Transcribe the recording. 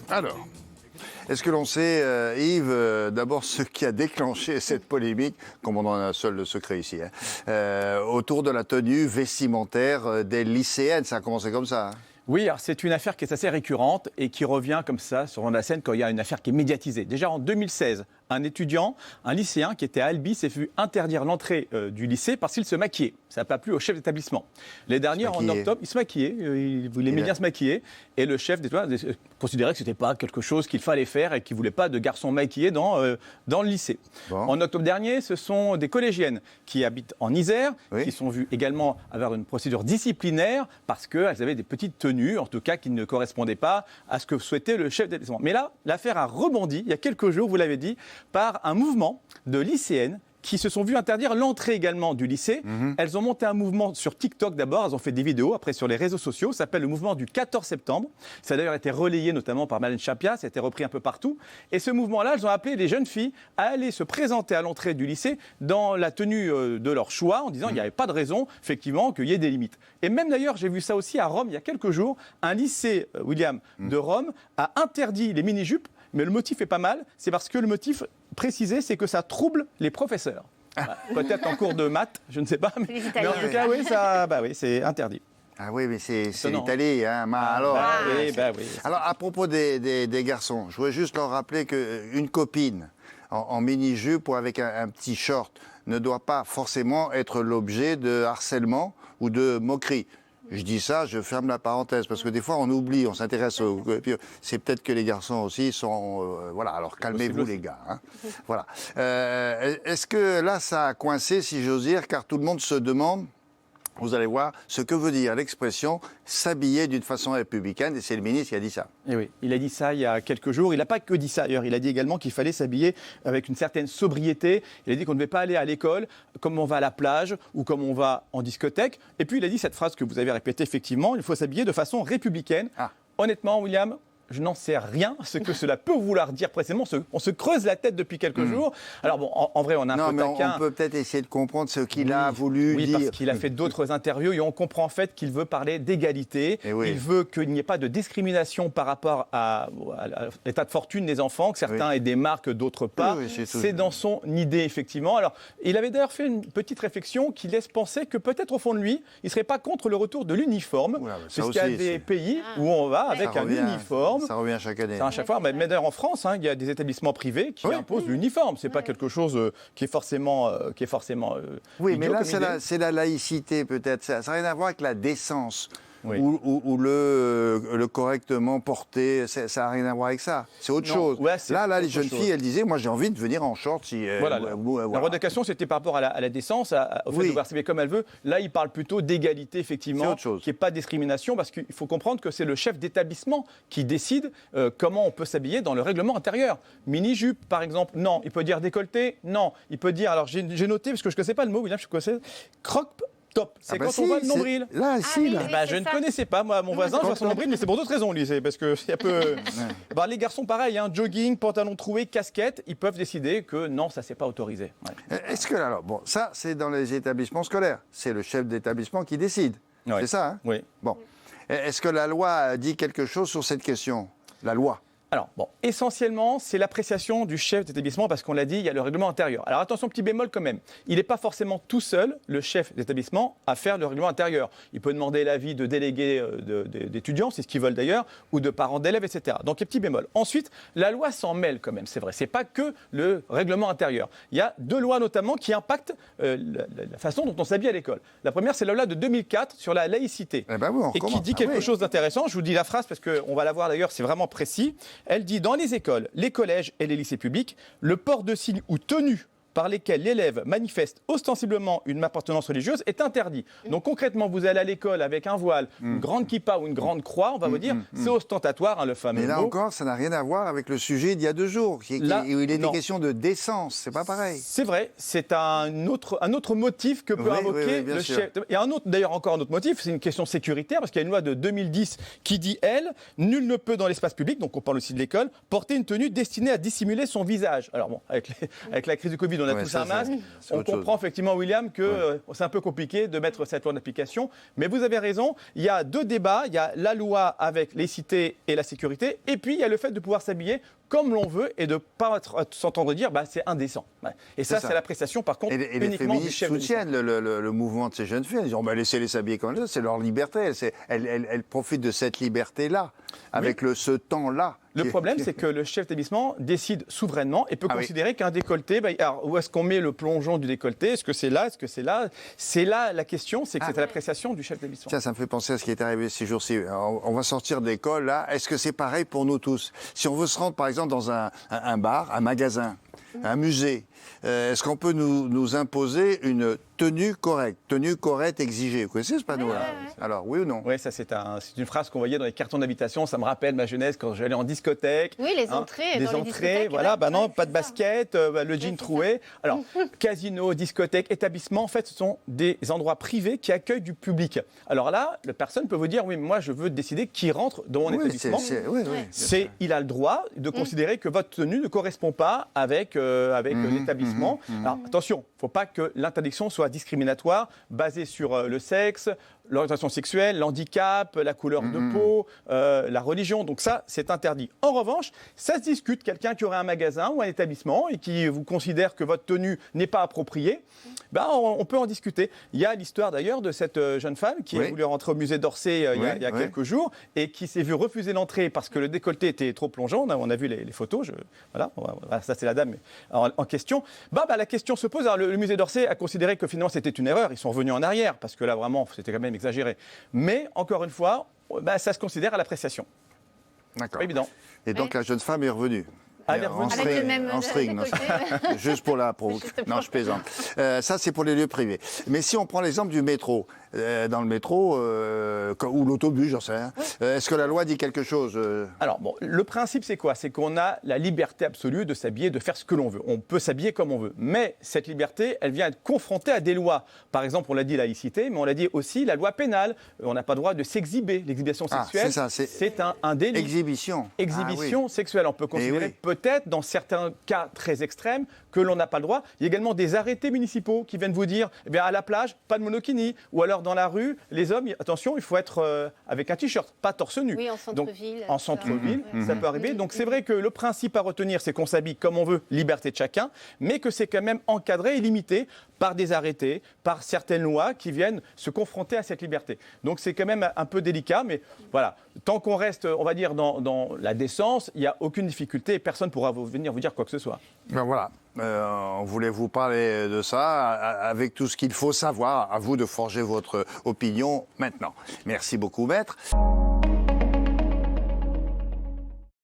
Alors, est-ce que l'on sait, Yves, d'abord ce qui a déclenché cette polémique, comme on en a seul le secret ici, autour de la tenue vestimentaire des lycéennes? Ça a commencé comme ça. Oui, alors c'est une affaire qui est assez récurrente et qui revient comme ça sur la scène quand il y a une affaire qui est médiatisée. Déjà en 2016, un étudiant, un lycéen qui était à Albi s'est vu interdire l'entrée du lycée parce qu'il se maquillait. Ça n'a pas plu au chef d'établissement. Les derniers, en octobre, il se maquillait, il aimait bien se maquiller. Et le chef d'établissement considérait que ce n'était pas quelque chose qu'il fallait faire et qu'il ne voulait pas de garçons maquillés dans le lycée. Bon. En octobre dernier, ce sont des collégiennes qui habitent en Isère, qui sont vues également avoir une procédure disciplinaire parce qu'elles avaient des petites tenues, en tout cas qui ne correspondaient pas à ce que souhaitait le chef d'établissement. Mais là, l'affaire a rebondi, il y a quelques jours, vous l'avez dit, par un mouvement de lycéennes qui se sont vues interdire l'entrée également du lycée. Elles ont monté un mouvement sur TikTok d'abord, elles ont fait des vidéos, après sur les réseaux sociaux, ça s'appelle le mouvement du 14 septembre. Ça a d'ailleurs été relayé notamment par Marlène Schiappa, ça a été repris un peu partout. Et ce mouvement-là, elles ont appelé les jeunes filles à aller se présenter à l'entrée du lycée dans la tenue de leur choix, en disant qu'il n'y avait pas de raison, effectivement, qu'il y ait des limites. Et même d'ailleurs, j'ai vu ça aussi à Rome il y a quelques jours, un lycée, William, de Rome, a interdit les mini-jupes. Mais le motif est pas mal, c'est parce que le motif précisé, c'est que ça trouble les professeurs. Peut-être en cours de maths, je ne sais pas, mais en tout cas, oui, c'est interdit. Ah oui, mais c'est italien, hein. Alors, oui. Alors, à propos des garçons, je voudrais juste leur rappeler qu'une copine en mini-jupe ou avec un petit short ne doit pas forcément être l'objet de harcèlement ou de moquerie. Je dis ça, je ferme la parenthèse, parce que des fois on oublie, on s'intéresse aux... C'est peut-être que les garçons aussi sont... voilà, alors calmez-vous les gars. Hein. Voilà. Est-ce que là ça a coincé, si j'ose dire, car tout le monde se demande, vous allez voir, ce que veut dire l'expression « s'habiller d'une façon républicaine », et c'est le ministre qui a dit ça. Et oui, il a dit ça il y a quelques jours. Il n'a pas que dit ça, d'ailleurs. Il a dit également qu'il fallait s'habiller avec une certaine sobriété. Il a dit qu'on ne devait pas aller à l'école comme on va à la plage ou comme on va en discothèque. Et puis, il a dit cette phrase que vous avez répétée, effectivement, il faut s'habiller de façon républicaine. Honnêtement, William, je n'en sais rien ce que cela peut vouloir dire précisément. On se creuse la tête depuis quelques jours. Alors bon, en vrai, on a un peu taquin. On peut peut-être essayer de comprendre ce qu'il a voulu dire. Oui, parce qu'il a fait d'autres interviews et on comprend en fait qu'il veut parler d'égalité. Il veut qu'il n'y ait pas de discrimination par rapport à l'état de fortune des enfants, que certains aient des marques, d'autres pas. C'est dans son idée, effectivement. Alors, il avait d'ailleurs fait une petite réflexion qui laisse penser que peut-être au fond de lui, il ne serait pas contre le retour de l'uniforme. Puisqu'il y a des pays où on va avec un uniforme. Ça revient chaque année. À chaque fois, mais d'ailleurs en France, il y a des établissements privés qui imposent l'uniforme. C'est pas quelque chose qui est forcément. Oui, mais là, c'est la laïcité peut-être. Ça n'a rien à voir avec la décence. Ou le correctement porté, ça n'a rien à voir avec ça. C'est autre chose. Là, les jeunes filles, elles disaient, moi j'ai envie de venir en short. La revendication, c'était par rapport à la décence, au fait de pouvoir s'habiller comme elle veut. Là, il parle plutôt d'égalité, effectivement, qu'il n'y ait pas de discrimination, parce qu'il faut comprendre que c'est le chef d'établissement qui décide comment on peut s'habiller dans le règlement intérieur. Mini-jupe, par exemple, non. Il peut dire décolleté, non. Il peut dire, alors j'ai noté, parce que je ne connaissais pas le mot, William, je connaissais, croque top. C'est quand on voit le nombril. Là, je ne connaissais pas. Moi, mon voisin, je vois son nombril, mais c'est pour d'autres raisons, lui. C'est parce que c'est un peu. Les garçons, pareil, jogging, pantalon troué, casquette, ils peuvent décider que non, ça, c'est pas autorisé. Est-ce que alors, bon, ça, c'est dans les établissements scolaires. C'est le chef d'établissement qui décide. C'est ça, hein? Oui. Bon. Est-ce que la loi dit quelque chose sur cette question? La loi? Alors, essentiellement, c'est l'appréciation du chef d'établissement parce qu'on l'a dit, il y a le règlement intérieur. Alors attention, petit bémol quand même. Il n'est pas forcément tout seul, le chef d'établissement, à faire le règlement intérieur. Il peut demander l'avis de délégués d'étudiants, c'est ce qu'ils veulent d'ailleurs, ou de parents d'élèves, etc. Donc, petit bémol. Ensuite, la loi s'en mêle quand même, c'est vrai. Ce n'est pas que le règlement intérieur. Il y a deux lois notamment qui impactent la façon dont on s'habille à l'école. La première, c'est la loi de 2004 sur la laïcité. Et qui dit quelque chose d'intéressant. Je vous dis la phrase parce qu'on va la voir d'ailleurs, c'est vraiment précis. Elle dit, dans les écoles, les collèges et les lycées publics, le port de signes ou tenues par lesquels l'élève manifeste ostensiblement une appartenance religieuse est interdit. Donc concrètement, vous allez à l'école avec un voile, une grande kippa ou une grande croix, on va vous dire, c'est ostentatoire, le fameux mot. Mais là encore, ça n'a rien à voir avec le sujet d'il y a 2 jours, où il est des questions de décence, c'est pas pareil. C'est vrai, c'est un autre motif que peut invoquer le chef. Et d'ailleurs encore un autre motif, c'est une question sécuritaire, parce qu'il y a une loi de 2010 qui dit, nul ne peut dans l'espace public, donc on parle aussi de l'école, porter une tenue destinée à dissimuler son visage. Alors bon, avec la crise du Covid, on a Ouais, tous ça, un masque. c'est On autre chose. comprend effectivement, William, que c'est un peu compliqué de mettre cette loi en application. Mais vous avez raison, il y a deux débats. Il y a la loi avec les cités et la sécurité. Et puis, il y a le fait de pouvoir s'habiller comme l'on veut et de ne pas s'entendre dire c'est indécent. Ouais. Et ça, c'est l'appréciation, par contre, Et les uniquement du féministes chef de soutiennent le mouvement de ces jeunes filles. Elles disent laissez-les s'habiller comme ça, c'est leur liberté. Elles profitent de cette liberté-là, avec ce temps-là. Le problème, c'est que le chef d'établissement décide souverainement et peut considérer qu'un décolleté, alors, où est-ce qu'on met le plongeon du décolleté? Est-ce que c'est là? Est-ce que c'est là? C'est là la question, c'est que c'est à l'appréciation du chef d'établissement. Tiens, ça me fait penser à ce qui est arrivé ces jours-ci. On va sortir de l'école, là. Est-ce que c'est pareil pour nous tous? Si on veut se rendre, par exemple, dans un bar, un magasin, un musée, est-ce qu'on peut nous imposer une tenue correcte exigée? Vous connaissez ce panneau-là? Alors, oui ou non? Oui, ça c'est une phrase qu'on voyait dans les cartons d'invitation. Ça me rappelle ma jeunesse quand j'allais en discothèque. Oui, les entrées. Les entrées, voilà. Non, pas de basket, le jean troué. Alors, casino, discothèque, établissement, en fait, ce sont des endroits privés qui accueillent du public. Alors là, la personne peut vous dire, oui, mais moi, je veux décider qui rentre dans mon établissement. Il a le droit de considérer que votre tenue ne correspond pas avec l'établissement. Alors, attention, il ne faut pas que l'interdiction soit discriminatoire, basée sur le sexe, l'orientation sexuelle, l'handicap, la couleur de peau, la religion. Donc ça, c'est interdit. En revanche, ça se discute. Quelqu'un qui aurait un magasin ou un établissement et qui vous considère que votre tenue n'est pas appropriée, on peut en discuter. Il y a l'histoire d'ailleurs de cette jeune femme qui a voulu rentrer au musée d'Orsay il y a quelques jours et qui s'est vue refuser l'entrée parce que le décolleté était trop plongeant. On a vu les photos. Voilà, ça c'est la dame en question. La question se pose. Alors, le musée d'Orsay a considéré que finalement c'était une erreur. Ils sont revenus en arrière parce que là vraiment c'était quand même exagéré. Mais encore une fois, ça se considère à l'appréciation. D'accord. Pas évident. Et donc la jeune femme est revenue. Avec le même string, juste pour la non, je plaisante. Ça, c'est pour les lieux privés. Mais si on prend l'exemple du métro, dans le métro ou l'autobus, j'en sais rien, est-ce que la loi dit quelque chose Alors, le principe, c'est quoi? C'est qu'on a la liberté absolue de s'habiller, de faire ce que l'on veut. On peut s'habiller comme on veut. Mais cette liberté, elle vient être confrontée à des lois. Par exemple, on l'a dit laïcité, mais on l'a dit aussi la loi pénale. On n'a pas le droit de s'exhiber. L'exhibition sexuelle, c'est un délit. Exhibition sexuelle. On peut considérer peut-être, dans certains cas très extrêmes, que l'on n'a pas le droit. Il y a également des arrêtés municipaux qui viennent vous dire, à la plage, pas de monokini. Ou alors dans la rue, les hommes, attention, il faut être avec un t-shirt, pas torse nu. Oui, en centre-ville. En centre-ville, ça peut arriver. Donc c'est vrai que le principe à retenir, c'est qu'on s'habille comme on veut, liberté de chacun, mais que c'est quand même encadré et limité par des arrêtés, par certaines lois qui viennent se confronter à cette liberté. Donc c'est quand même un peu délicat, mais voilà. Tant qu'on reste, on va dire, dans la décence, il n'y a aucune difficulté et personne ne pourra venir vous dire quoi que ce soit. Voilà. On voulait vous parler de ça avec tout ce qu'il faut savoir. À vous de forger votre opinion maintenant. Merci beaucoup, maître.